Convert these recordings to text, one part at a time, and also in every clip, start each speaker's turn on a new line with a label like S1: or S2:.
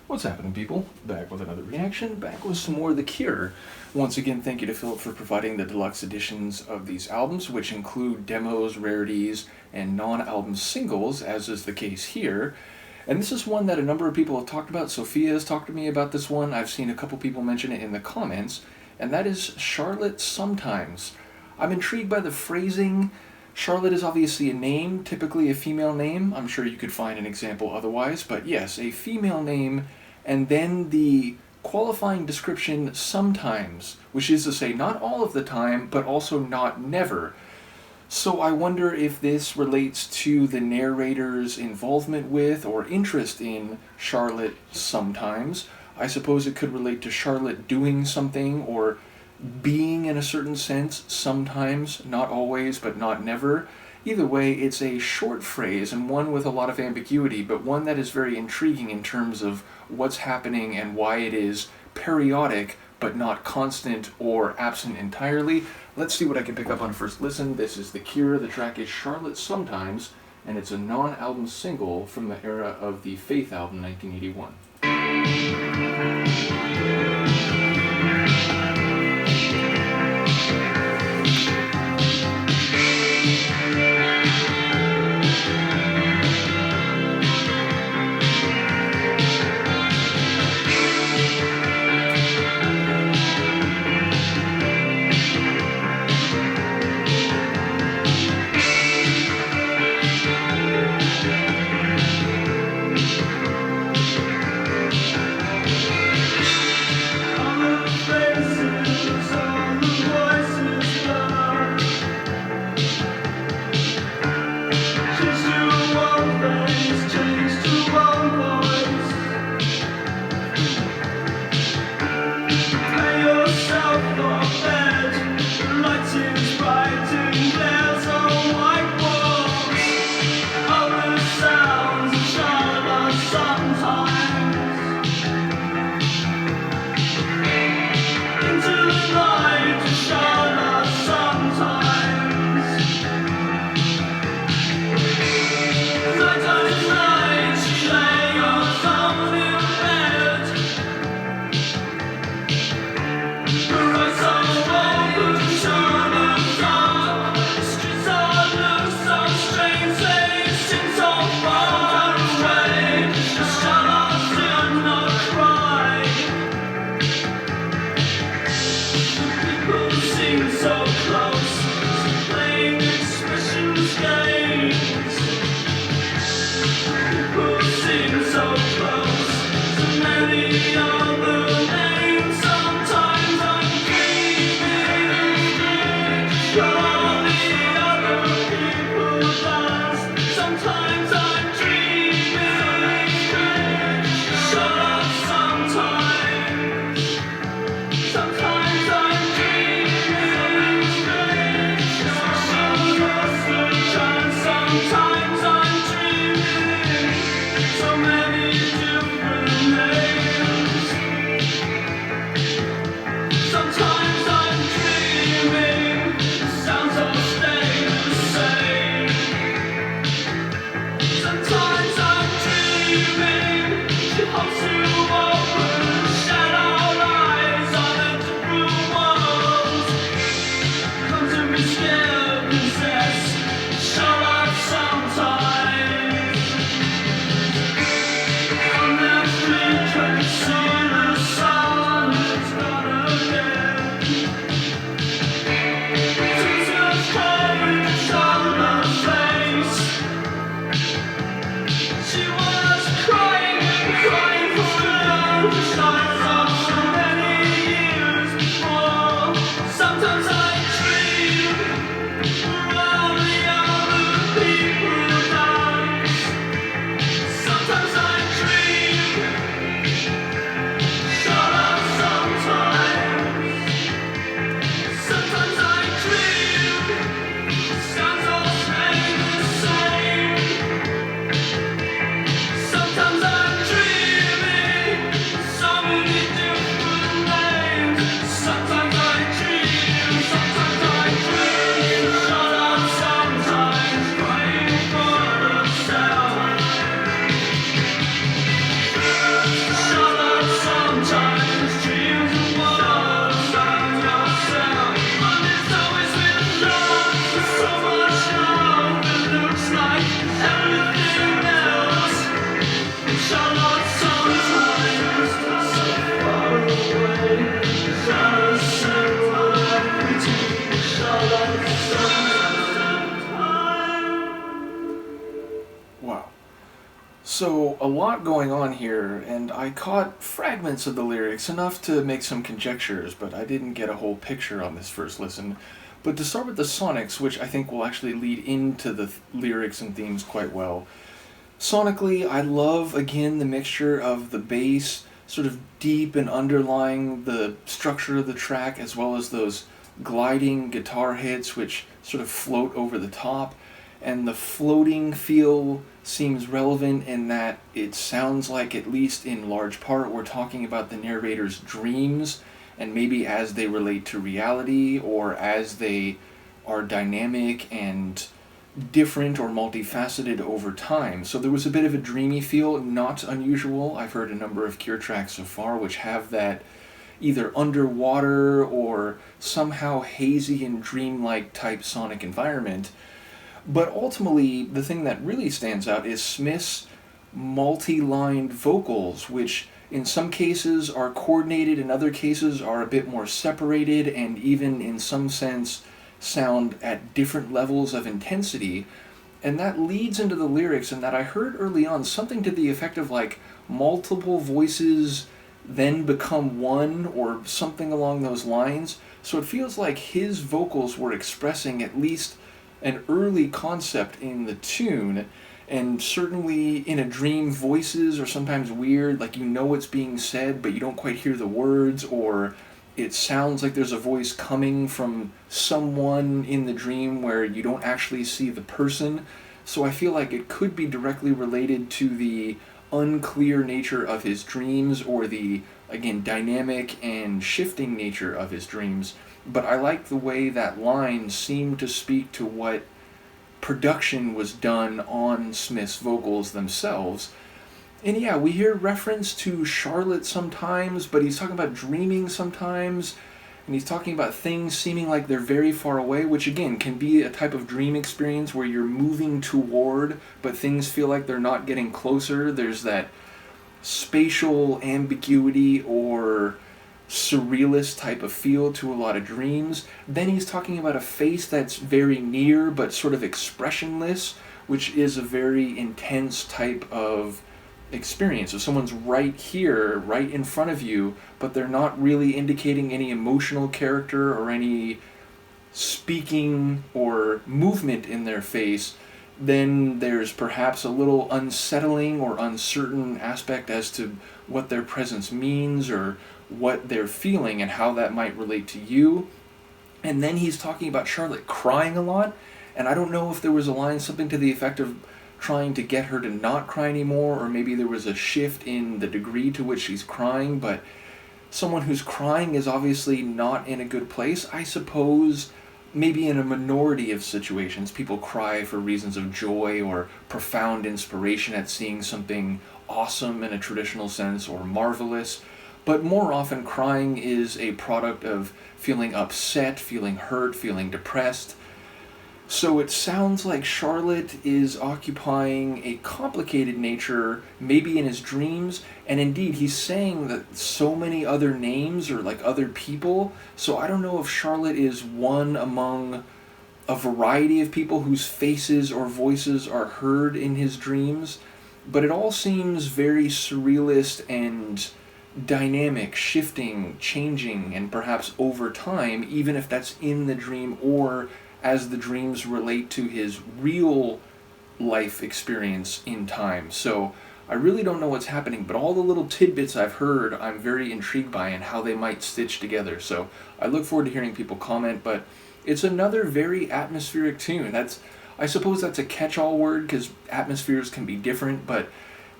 S1: What's happening, people? Back with another reaction, back with some more of The Cure. Once again, thank you to Philip for providing the deluxe editions of these albums, which include demos, rarities, and non-album singles, as is the case here. And this is one that a number of people have talked about. Sophia has talked to me about this one. I've seen a couple people mention it in the comments, and that is Charlotte Sometimes. I'm intrigued by the phrasing. Charlotte is obviously a name, typically a female name. I'm sure you could find an example otherwise, but yes, a female name, and then the qualifying description sometimes, which is to say not all of the time, but also not never. So I wonder if this relates to the narrator's involvement with or interest in Charlotte sometimes. I suppose it could relate to Charlotte doing something or being in a certain sense sometimes, not always, but not never. Either way, it's a short phrase and one with a lot of ambiguity, but one that is very intriguing in terms of what's happening and why it is periodic but not constant or absent entirely. Let's see what I can pick up on first listen. This is The Cure. The track is Charlotte Sometimes, and it's a non-album single from the era of the Faith album, 1981. So, a lot going on here, and I caught fragments of the lyrics, enough to make some conjectures, but I didn't get a whole picture on this first listen. But to start with the sonics, which I think will actually lead into the lyrics and themes quite well. Sonically, I love, again, the mixture of the bass, sort of deep and underlying the structure of the track, as well as those gliding guitar hits which sort of float over the top. And the floating feel seems relevant in that it sounds like, at least in large part, we're talking about the narrator's dreams, and maybe as they relate to reality, or as they are dynamic and different or multifaceted over time. So there was a bit of a dreamy feel, not unusual. I've heard a number of Cure tracks so far which have that either underwater or somehow hazy and dreamlike type sonic environment. But ultimately, the thing that really stands out is Smith's multi-lined vocals, which in some cases are coordinated, in other cases are a bit more separated, and even in some sense sound at different levels of intensity. And that leads into the lyrics, and that I heard early on something to the effect of like multiple voices then become one, or something along those lines. So it feels like his vocals were expressing at least an early concept in the tune, and certainly in a dream, voices are sometimes weird, like you know what's being said, but you don't quite hear the words, or it sounds like there's a voice coming from someone in the dream where you don't actually see the person. So I feel like it could be directly related to the unclear nature of his dreams, or the, again, dynamic and shifting nature of his dreams. But I like the way that line seemed to speak to what production was done on Smith's vocals themselves. And yeah, we hear reference to Charlotte sometimes, but he's talking about dreaming sometimes, and he's talking about things seeming like they're very far away, which again can be a type of dream experience where you're moving toward, but things feel like they're not getting closer. There's that spatial ambiguity or surrealist type of feel to a lot of dreams. Then he's talking about a face that's very near but sort of expressionless, which is a very intense type of experience. So someone's right here, right in front of you, but they're not really indicating any emotional character or any speaking or movement in their face. Then there's perhaps a little unsettling or uncertain aspect as to what their presence means, or what they're feeling and how that might relate to you. And then he's talking about Charlotte crying a lot, and I don't know if there was a line, something to the effect of trying to get her to not cry anymore, or maybe there was a shift in the degree to which she's crying, but someone who's crying is obviously not in a good place. I suppose maybe in a minority of situations people cry for reasons of joy or profound inspiration at seeing something awesome in a traditional sense, or marvelous. But more often, crying is a product of feeling upset, feeling hurt, feeling depressed. So it sounds like Charlotte is occupying a complicated nature, maybe in his dreams, and indeed he's saying that so many other names, or like other people, so I don't know if Charlotte is one among a variety of people whose faces or voices are heard in his dreams, but it all seems very surrealist and dynamic, shifting, changing, and perhaps over time, even if that's in the dream or as the dreams relate to his real life experience in time. So I really don't know what's happening, but all the little tidbits I've heard I'm very intrigued by, and how they might stitch together. So I look forward to hearing people comment, but it's another very atmospheric tune. I suppose that's a catch-all word, because atmospheres can be different, but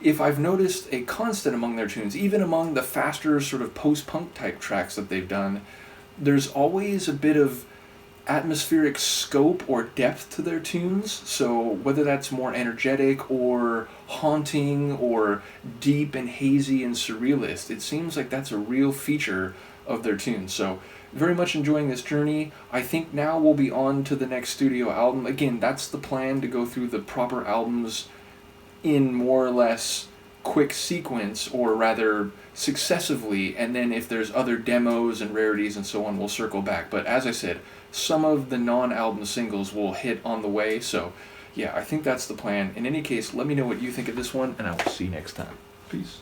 S1: if I've noticed a constant among their tunes, even among the faster sort of post-punk type tracks that they've done, there's always a bit of atmospheric scope or depth to their tunes. So whether that's more energetic or haunting or deep and hazy and surrealist, it seems like that's a real feature of their tunes. So very much enjoying this journey. I think now we'll be on to the next studio album. Again, that's the plan, to go through the proper albums in more or less quick sequence, or rather successively, and then if there's other demos and rarities and so on, we'll circle back. But as I said, some of the non-album singles will hit on the way, so yeah, I think that's the plan. In any case, let me know what you think of this one, and I will see you next time. Peace.